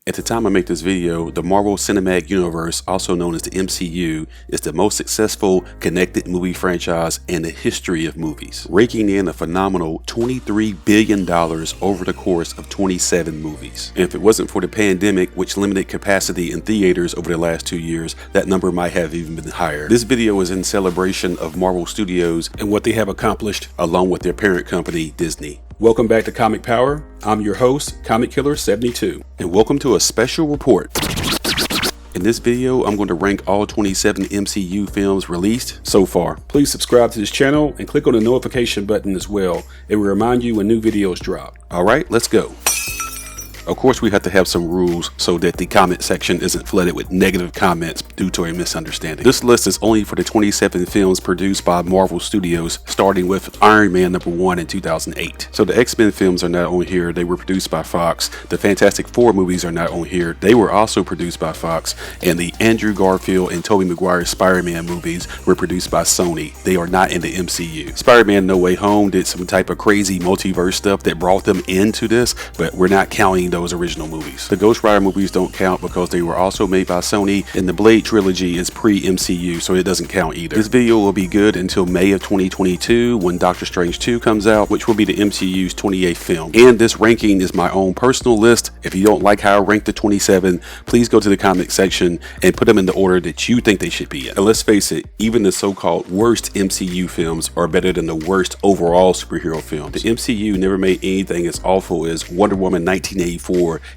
At the time I make this video, the Marvel Cinematic Universe, also known as the MCU, is the most successful connected movie franchise in the history of movies, raking in a phenomenal $23 billion over the course of 27 movies. And if it wasn't for the pandemic, which limited capacity in theaters over the last 2 years, that number might have even been higher. This video is in celebration of Marvel Studios and what they have accomplished along with their parent company, Disney. Welcome back to Comic Power. I'm your host, Comic Killer 72, and welcome to a special report. In this video, I'm going to rank all 27 MCU films released so far. Please subscribe to this channel and click on the notification button as well. It will remind you when new videos drop. Alright, let's go. Of course, we have to have some rules so that the comment section isn't flooded with negative comments due to a misunderstanding. This list is only for the 27 films produced by Marvel Studios, starting with Iron Man #1 in 2008. So the X-Men films are not on here, they were produced by Fox. The Fantastic Four movies are not on here, they were also produced by Fox. And the Andrew Garfield and Tobey Maguire Spider-Man movies were produced by Sony. They are not in the MCU. Spider-Man No Way Home did some type of crazy multiverse stuff that brought them into this, but we're not counting those original movies. The Ghost Rider movies don't count because they were also made by Sony, and the Blade trilogy is pre-MCU, so it doesn't count either. This video will be good until May of 2022 when Doctor Strange 2 comes out, which will be the MCU's 28th film. And this ranking is my own personal list. If you don't like how I rank the 27, please go to the comment section and put them in the order that you think they should be in. And let's face it, even the so-called worst MCU films are better than the worst overall superhero films. The MCU never made anything as awful as Wonder Woman 1984,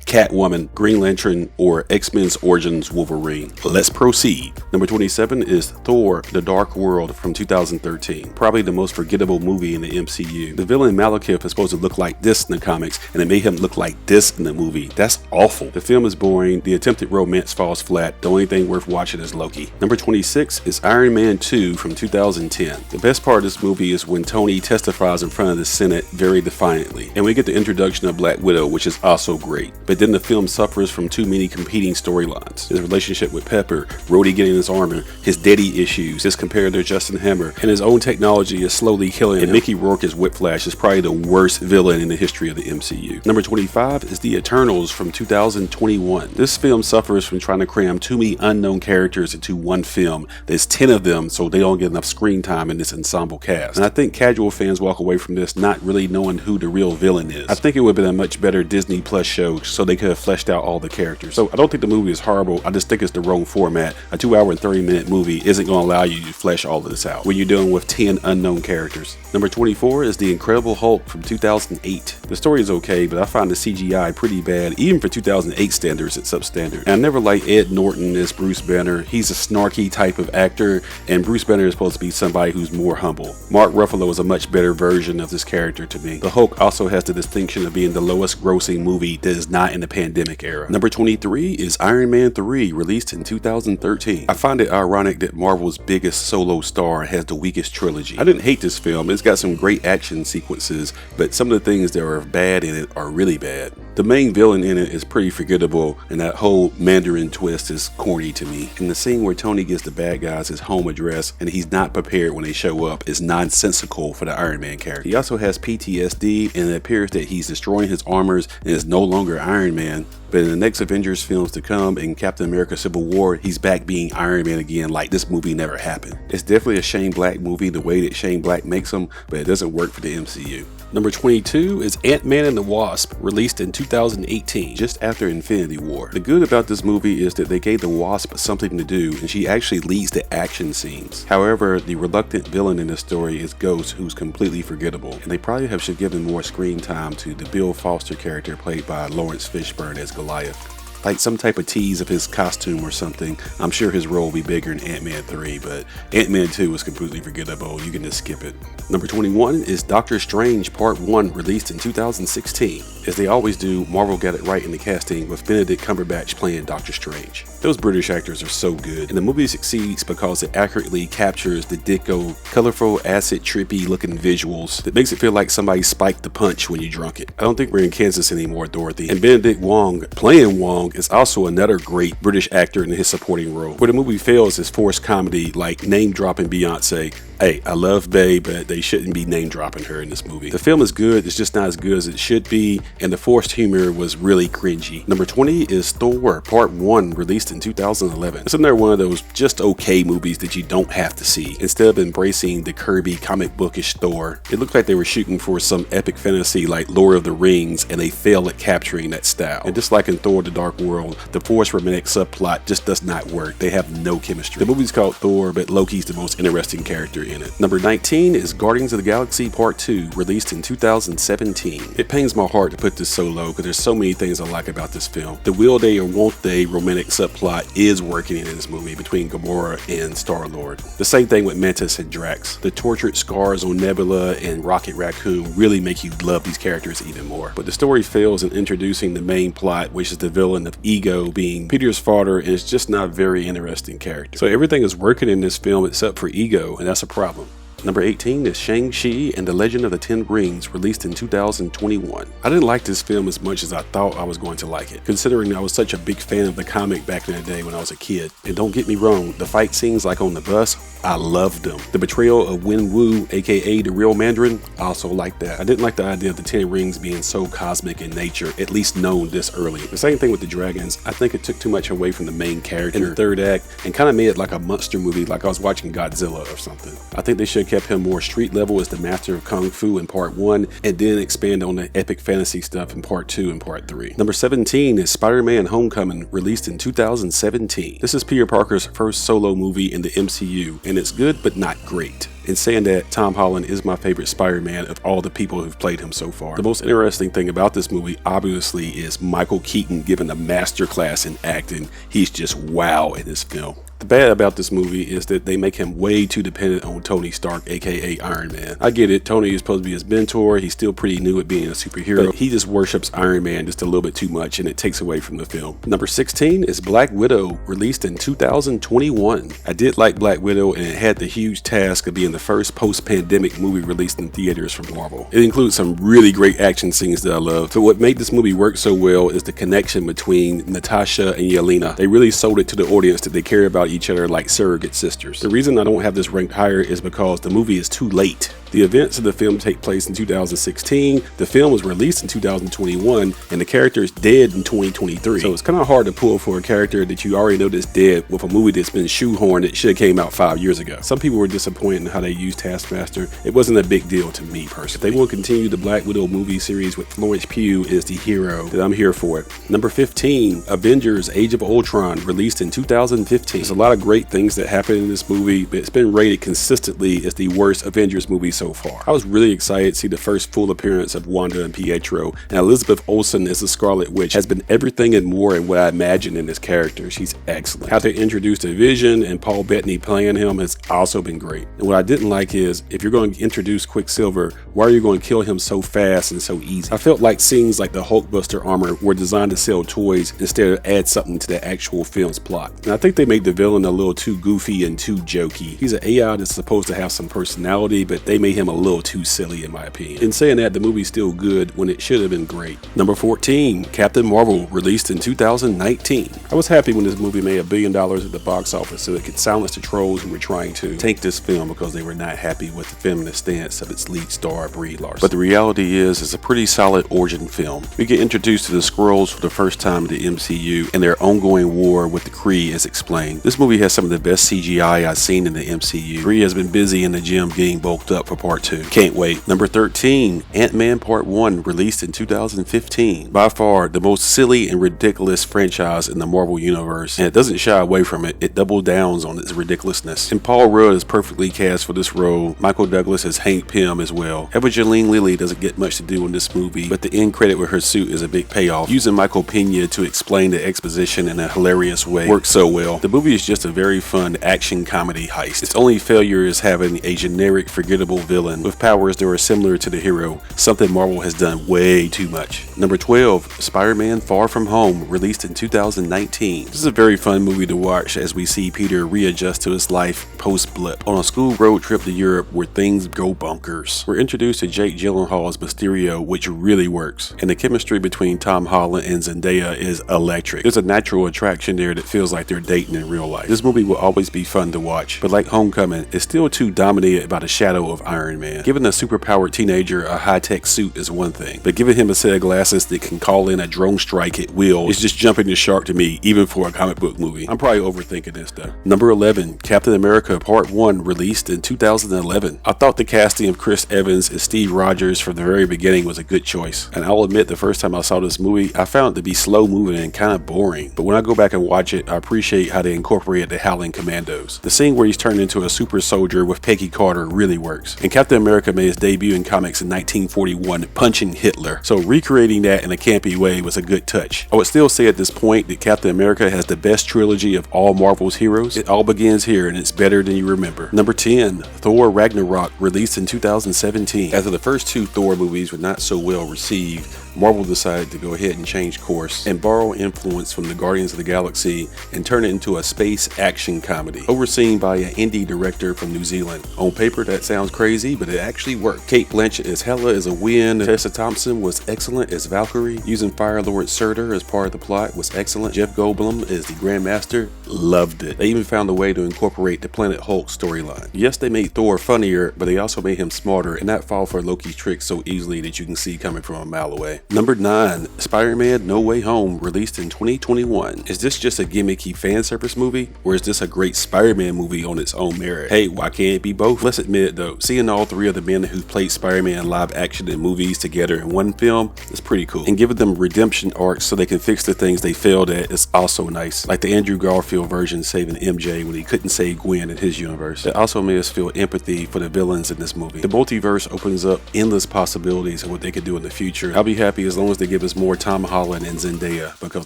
Catwoman, Green Lantern, or X-Men's Origins Wolverine. Let's proceed. Number 27 is Thor: The Dark World from 2013. Probably the most forgettable movie in the MCU. The villain Malekith is supposed to look like this in the comics, and they made him look like this in the movie. That's awful. The film is boring, the attempted romance falls flat, the only thing worth watching is Loki. Number 26 is Iron Man 2 from 2010. The best part of this movie is when Tony testifies in front of the Senate very defiantly, and we get the introduction of Black Widow, which is also great. But then the film suffers from too many competing storylines. His relationship with Pepper, Rhodey getting his armor, his daddy issues, his comparator Justin Hammer, and his own technology is slowly killing him. And Mickey Rourke as Whiplash is probably the worst villain in the history of the MCU. Number 25 is The Eternals from 2021. This film suffers from trying to cram too many unknown characters into one film. There's 10 of them, so they don't get enough screen time in this ensemble cast. And I think casual fans walk away from this not really knowing who the real villain is. I think it would have been a much better Disney Plus show so they could have fleshed out all the characters. So I don't think the movie is horrible, I just think it's the wrong format. A 2-hour and 30-minute movie isn't going to allow you to flesh all of this out when you're dealing with 10 unknown characters. Number 24 is The Incredible Hulk from 2008. The story is okay, but I find the CGI pretty bad, even for 2008 standards. It's substandard. And I never liked Ed Norton as Bruce Banner. He's a snarky type of actor, and Bruce Banner is supposed to be somebody who's more humble. Mark Ruffalo is a much better version of this character to me. The Hulk also has the distinction of being the lowest grossing movie that is not in the pandemic era. Number 23 is Iron Man 3, released in 2013. I find it ironic that Marvel's biggest solo star has the weakest trilogy. I didn't hate this film. It's got some great action sequences, but some of the things that are bad in it are really bad. The main villain in it is pretty forgettable, and that whole Mandarin twist is corny to me. And the scene where Tony gives the bad guys his home address and he's not prepared when they show up is nonsensical for the Iron Man character. He also has PTSD, and it appears that he's destroying his armors and is no longer Iron Man. But in the next Avengers films to come, in Captain America Civil War, he's back being Iron Man again like this movie never happened. It's definitely a Shane Black movie the way that Shane Black makes them, but it doesn't work for the MCU. Number 22 is Ant-Man and the Wasp, released in 2018, just after Infinity War. The good about this movie is that they gave the Wasp something to do, and she actually leads the action scenes. However, the reluctant villain in the story is Ghost, who's completely forgettable, and they probably should give him more screen time to the Bill Foster character played by Lawrence Fishburne as Goliath. Like some type of tease of his costume or something. I'm sure his role will be bigger in Ant-Man 3, but Ant-Man 2 is completely forgettable. You can just skip it. Number 21 is Doctor Strange Part 1, released in 2016. As they always do, Marvel got it right in the casting with Benedict Cumberbatch playing Doctor Strange. Those British actors are so good, and the movie succeeds because it accurately captures the Ditko, colorful, acid, trippy looking visuals that makes it feel like somebody spiked the punch when you drunk it. I don't think we're in Kansas anymore, Dorothy. And Benedict Wong, playing Wong, is also another great British actor in his supporting role. Where the movie fails is forced comedy, like name-dropping Beyonce. Hey, I love Bey, but they shouldn't be name-dropping her in this movie. The film is good, it's just not as good as it should be, and the forced humor was really cringy. Number 20 is Thor Part 1, released in 2011. It's another one of those just okay movies that you don't have to see. Instead of embracing the Kirby comic bookish Thor, it looked like they were shooting for some epic fantasy like Lord of the Rings, and they failed at capturing that style. And just like in Thor: The Dark World, the forced romantic subplot just does not work. They have no chemistry. The movie's called Thor, but Loki's the most interesting character in it. Number 19 is Guardians of the Galaxy Part 2, released in 2017. It pains my heart to put this so low because there's so many things I like about this film. The will they or won't they romantic subplot is working in this movie between Gamora and Star-Lord. The same thing with Mantis and Drax. The tortured scars on Nebula and Rocket Raccoon really make you love these characters even more. But the story fails in introducing the main plot, which is the villain of Ego being Peter's father, and it's just not a very interesting character. So everything is working in this film except for Ego, and that's a problem. Number 18 is ShangChi and the Legend of the Ten Rings, released in 2021. I didn't like this film as much as I thought I was going to like it, considering I was such a big fan of the comic back in the day when I was a kid. And don't get me wrong, the fight scenes like on the bus, I loved them. The betrayal of Wen Wu, aka the real Mandarin, I also liked that. I didn't like the idea of the Ten Rings being so cosmic in nature, at least known this early. The same thing with the dragons. I think it took too much away from the main character in the third act and kind of made it like a monster movie, like I was watching Godzilla or something. I think they should have kept him more street level as the master of Kung Fu in Part 1 and then expand on the epic fantasy stuff in Part 2 and Part 3. Number 17 is Spider-Man Homecoming, released in 2017. This is Peter Parker's first solo movie in the MCU, and it's good but not great. In saying that, Tom Holland is my favorite Spider-Man of all the people who've played him so far. The most interesting thing about this movie, obviously, is Michael Keaton giving a masterclass in acting. He's just wow in this film. The bad about this movie is that they make him way too dependent on Tony Stark, aka Iron Man. I get it, Tony is supposed to be his mentor, he's still pretty new at being a superhero, but he just worships Iron Man just a little bit too much and it takes away from the film. Number 16 is Black Widow, released in 2021. I did like Black Widow, and it had the huge task of being the first post-pandemic movie released in theaters from Marvel. It includes some really great action scenes that I love, but what made this movie work so well is the connection between Natasha and Yelena. They really sold it to the audience that they care about each other like surrogate sisters. The reason I don't have this ranked higher is because the movie is too late. The events of the film take place in 2016, the film was released in 2021, and the character is dead in 2023. So it's kind of hard to pull for a character that you already know that's dead with a movie that's been shoehorned that should have came out 5 years ago. Some people were disappointed in how they used Taskmaster. It wasn't a big deal to me personally. If they will continue the Black Widow movie series with Florence Pugh as the hero, then I'm here for it. Number 15, Avengers Age of Ultron, released in 2015. There's a lot of great things that happen in this movie, but it's been rated consistently as the worst Avengers movie so far. I was really excited to see the first full appearance of Wanda and Pietro, and Elizabeth Olsen as the Scarlet Witch has been everything and more in what I imagined in this character. She's excellent. How they introduced the Vision and Paul Bettany playing him has also been great. And what I didn't like is, if you're going to introduce Quicksilver, why are you going to kill him so fast and so easy? I felt like scenes like the Hulkbuster armor were designed to sell toys instead of add something to the actual film's plot. And I think they made the villain a little too goofy and too jokey. He's an AI that's supposed to have some personality, but they made him a little too silly in my opinion. In saying that, the movie's still good when it should have been great. Number 14, Captain Marvel, released in 2019. I was happy when this movie made $1 billion at the box office so it could silence the trolls who were trying to tank this film because they were not happy with the feminist stance of its lead star Brie Larson. But the reality is, it's a pretty solid origin film. We get introduced to the Skrulls for the first time in the MCU, and their ongoing war with the Kree is explained. This movie has some of the best CGI I've seen in the MCU. Brie has been busy in the gym getting bulked up for Part 2. Can't wait. Number 13, Ant-Man Part 1, released in 2015. By far the most silly and ridiculous franchise in the Marvel Universe, and it doesn't shy away from it. It doubles down on its ridiculousness. And Paul Rudd is perfectly cast for this role. Michael Douglas as Hank Pym as well. Evangeline Lilly doesn't get much to do in this movie, but the end credit with her suit is a big payoff. Using Michael Pena to explain the exposition in a hilarious way works so well. The movie is just a very fun action comedy heist. Its only failure is having a generic, forgettable villain with powers that are similar to the hero, something Marvel has done way too much. Number 12, Spider-Man Far From Home, released in 2019. This is a very fun movie to watch as we see Peter readjust to his life post-blip. On a school road road trip to Europe where things go bonkers. We're introduced to Jake Gyllenhaal as Mysterio, which really works, and the chemistry between Tom Holland and Zendaya is electric. There's a natural attraction there that feels like they're dating in real life. This movie will always be fun to watch, but like Homecoming, it's still too dominated by the shadow of Iron Man. Giving a superpowered teenager a high-tech suit is one thing, but giving him a set of glasses that can call in a drone strike at will is just jumping the shark to me, even for a comic book movie. I'm probably overthinking this though. Number 11, Captain America Part 1, released in 2011. I thought the casting of Chris Evans as Steve Rogers from the very beginning was a good choice, and I'll admit the first time I saw this movie, I found it to be slow moving and kind of boring, but when I go back and watch it, I appreciate how they incorporated the Howling Commandos. The scene where he's turned into a super soldier with Peggy Carter really works, and Captain America made his debut in comics in 1941 punching Hitler, so recreating that in a campy way was a good touch. I would still say at this point that Captain America has the best trilogy of all Marvel's heroes. It all begins here and it's better than you remember. Number 10, Thor Ragnarok, released in 2017. After the first two Thor movies were not so well received, Marvel decided to go ahead and change course and borrow influence from the Guardians of the Galaxy and turn it into a space action comedy, overseen by an indie director from New Zealand. On paper, that sounds crazy, but it actually worked. Kate Blanchett as Hela is a win. Tessa Thompson was excellent as Valkyrie. Using Fire Lord Surtur as part of the plot was excellent. Jeff Goldblum as the Grandmaster, loved it. They even found a way to incorporate the Planet Hulk storyline. Yes, they made Thor funnier, but they also made him smarter and not fall for Loki's tricks so easily that you can see coming from a mile away. Number 9, Spider-Man No Way Home, released in 2021. Is this just a gimmicky fan service movie, or is this a great Spider-Man movie on its own merit? Hey, why can't it be both? Let's admit it though, seeing all three of the men who played Spider-Man live action in movies together in one film is pretty cool, and giving them redemption arcs so they can fix the things they failed at is also nice, like the Andrew Garfield version saving MJ when he couldn't save Gwen in his universe. It also made us feel empathy for the villains in this movie. The multiverse opens up endless possibilities of what they could do in the future. I'll be happy as long as they give us more Tom Holland and Zendaya, because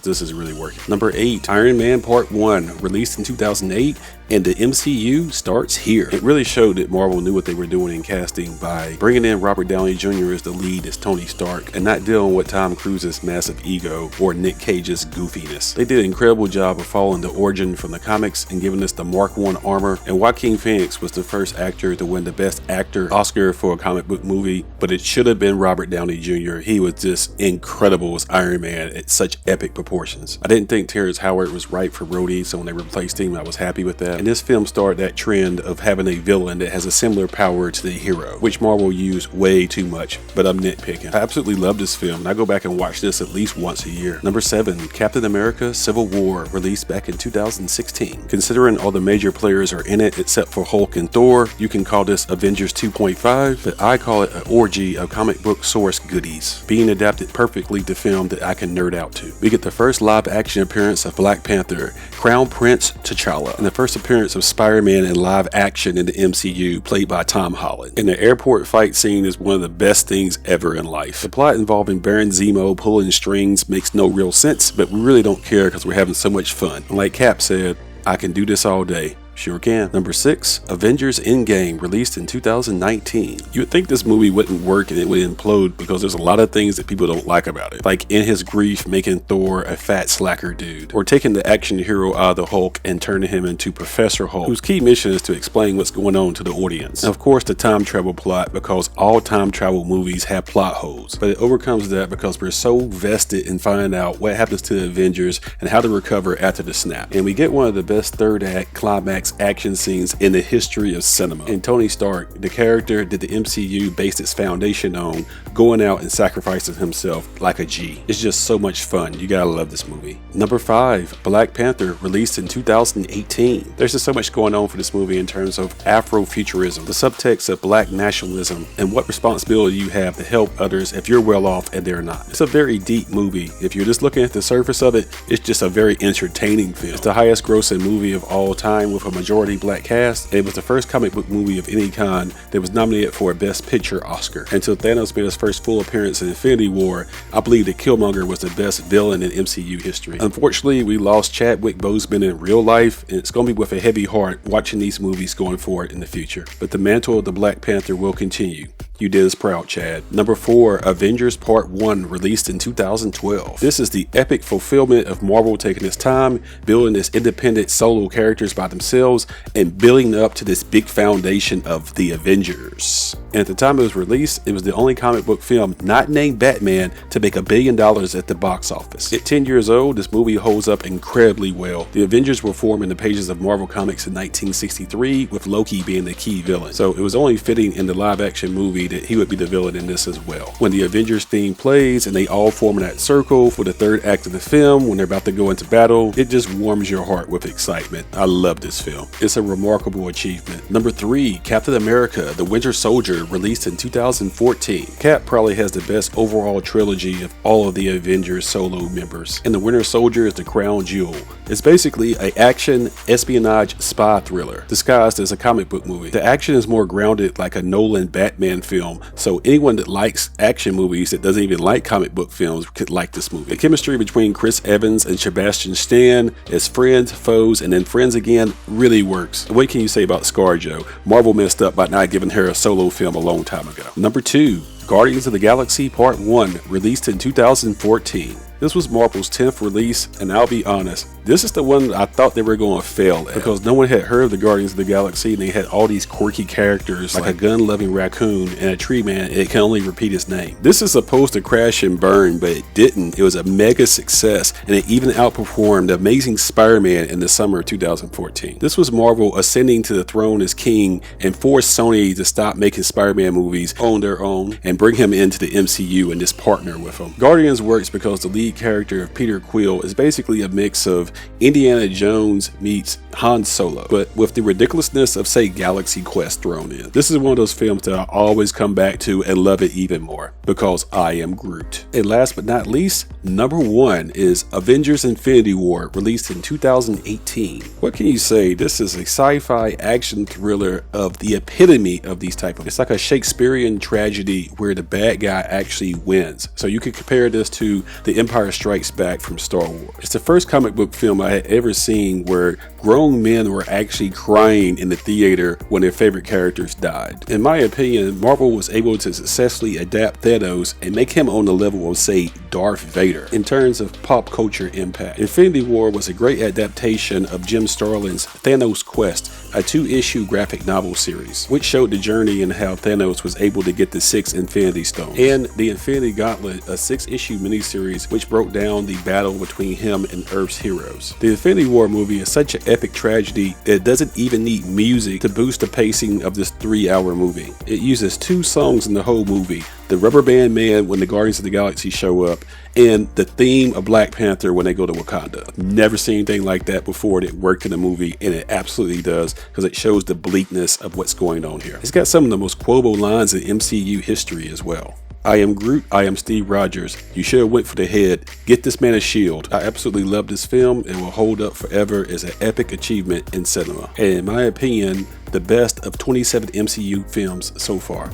this is really working. Number 8, Iron Man Part 1, released in 2008, and the MCU starts here. It really showed that Marvel knew what they were doing in casting by bringing in Robert Downey Jr. as the lead as Tony Stark and not dealing with Tom Cruise's massive ego or Nick Cage's goofiness. They did an incredible job of following the origin from the comics and giving us the Mark I armor, and Joaquin Phoenix was the first actor to win the Best Actor Oscar for a comic book movie, but it should have been Robert Downey Jr. He was just incredible as Iron Man at such epic proportions. I didn't think Terrence Howard was right for Rhodey, so when they replaced him, I was happy with that. And this film started that trend of having a villain that has a similar power to the hero, which Marvel used way too much, but I'm nitpicking. I absolutely love this film, and I go back and watch this at least once a year. Number 7, Captain America Civil War, released back in 2016. Considering all the major players are in it except for Hulk and Thor, you can call this Avengers 2.5, but I call it an orgy of comic book source goodies, being adapted perfectly to film that I can nerd out to. We get the first live action appearance of Black Panther, Crown Prince T'Challa, and the first appearance of Spider-Man in live action in the MCU, played by Tom Holland. And the airport fight scene is one of the best things ever in life. The plot involving Baron Zemo pulling strings makes no real sense, but we really don't care because we're having so much fun. And like Cap said, I can do this all day. Sure can. Number 6, Avengers Endgame, released in 2019. You would think this movie wouldn't work and it would implode because there's a lot of things that people don't like about it. Like in his grief making Thor a fat slacker dude, or taking the action hero out of the Hulk and turning him into Professor Hulk, whose key mission is to explain what's going on to the audience. And of course the time travel plot, because all time travel movies have plot holes, but it overcomes that because we're so vested in finding out what happens to the Avengers and how to recover after the snap. And we get one of the best third act climax action scenes in the history of cinema. And Tony Stark, the character that the MCU based its foundation on, going out and sacrificing himself like a G. It's just so much fun. You gotta love this movie. Number 5, Black Panther, released in 2018. There's just so much going on for this movie in terms of Afrofuturism, the subtext of black nationalism, and what responsibility you have to help others if you're well off and they're not. It's a very deep movie. If you're just looking at the surface of it, it's just a very entertaining film. It's the highest grossing movie of all time with a majority black cast, and it was the first comic book movie of any kind that was nominated for a Best Picture Oscar. Until Thanos made his first full appearance in Infinity War, I believe that Killmonger was the best villain in MCU history. Unfortunately, we lost Chadwick Boseman in real life, and it's going to be with a heavy heart watching these movies going forward in the future. But the mantle of the Black Panther will continue. You did us proud, Chad. Number 4, Avengers Part 1, released in 2012. This is the epic fulfillment of Marvel taking its time, building its independent solo characters by themselves, and building up to this big foundation of the Avengers. And at the time it was released, it was the only comic book film not named Batman to make $1 billion at the box office. At 10 years old, this movie holds up incredibly well. The Avengers were formed in the pages of Marvel Comics in 1963, with Loki being the key villain. So it was only fitting in the live-action movie that he would be the villain in this as well. When the Avengers theme plays and they all form in that circle for the third act of the film, when they're about to go into battle, it just warms your heart with excitement. I love this film. It's a remarkable achievement. Number 3, Captain America, The Winter Soldier, released in 2014. Cap probably has the best overall trilogy of all of the Avengers solo members, and The Winter Soldier is the crown jewel. It's basically an action espionage spy thriller disguised as a comic book movie. The action is more grounded like a Nolan Batman film, so anyone that likes action movies that doesn't even like comic book films could like this movie. The chemistry between Chris Evans and Sebastian Stan as friends, foes, and then friends again really works. What can you say about ScarJo? Marvel messed up by not giving her a solo film a long time ago. Number 2, Guardians of the Galaxy Part 1, released in 2014. This was Marvel's 10th release, and I'll be honest, this is the one I thought they were going to fail at, because no one had heard of the Guardians of the Galaxy, and they had all these quirky characters like a gun-loving raccoon and a tree man. It can only repeat his name. This is supposed to crash and burn, but it didn't. It was a mega success, and it even outperformed the amazing Spider-Man in the summer of 2014. This was Marvel ascending to the throne as king and forced Sony to stop making Spider-Man movies on their own and bring him into the MCU and just partner with them. Guardians works because the lead character of Peter Quill is basically a mix of Indiana Jones meets Han Solo, but with the ridiculousness of, say, Galaxy Quest thrown in. This is one of those films that I always come back to and love it even more, because I am Groot. And last but not least, number 1 is Avengers Infinity War, released in 2018. What can you say? This is a sci-fi action thriller of the epitome of these type of. It's like a Shakespearean tragedy where the bad guy actually wins. So you could compare this to The Empire Strikes Back from Star Wars. It's the first comic book film I had ever seen where grown men were actually crying in the theater when their favorite characters died. In my opinion, Marvel was able to successfully adapt Thanos and make him on the level of, say, Darth Vader in terms of pop culture impact. Infinity War was a great adaptation of Jim Starlin's Thanos Quest, a 2-issue graphic novel series, which showed the journey and how Thanos was able to get the 6 Infinity Stones, and the Infinity Gauntlet, a 6-issue miniseries which broke down the battle between him and Earth's heroes. The Infinity War movie is such an epic tragedy that it doesn't even need music to boost the pacing of this 3-hour movie. It uses 2 songs in the whole movie: the Rubber Band Man when the Guardians of the Galaxy show up, and the theme of Black Panther when they go to Wakanda. I've never seen anything like that before that worked in a movie, and it absolutely does, because it shows the bleakness of what's going on here. It's got some of the most quotable lines in MCU history as well. I am Groot, I am Steve Rogers. You should have went for the head. Get this man a shield. I absolutely love this film and will hold up forever as an epic achievement in cinema. And in my opinion, the best of 27 MCU films so far.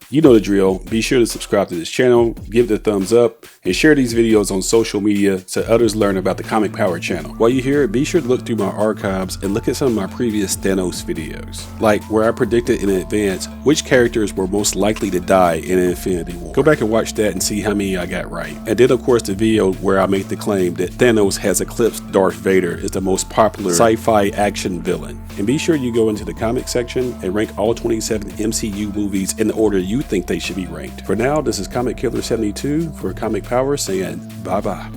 You know the drill. Be sure to subscribe to this channel, give it a thumbs up, and share these videos on social media so others learn about the Comic Power channel. While you're here, be sure to look through my archives and look at some of my previous Thanos videos, like where I predicted in advance which characters were most likely to die in Infinity War. Go back and watch that and see how many I got right. And then of course the video where I make the claim that Thanos has eclipsed Darth Vader as the most popular sci-fi action villain. And be sure you go into the comic section and rank all 27 MCU movies in the order you think they should be ranked. For now, this is Comic Killer 72 for Comic Power saying bye-bye.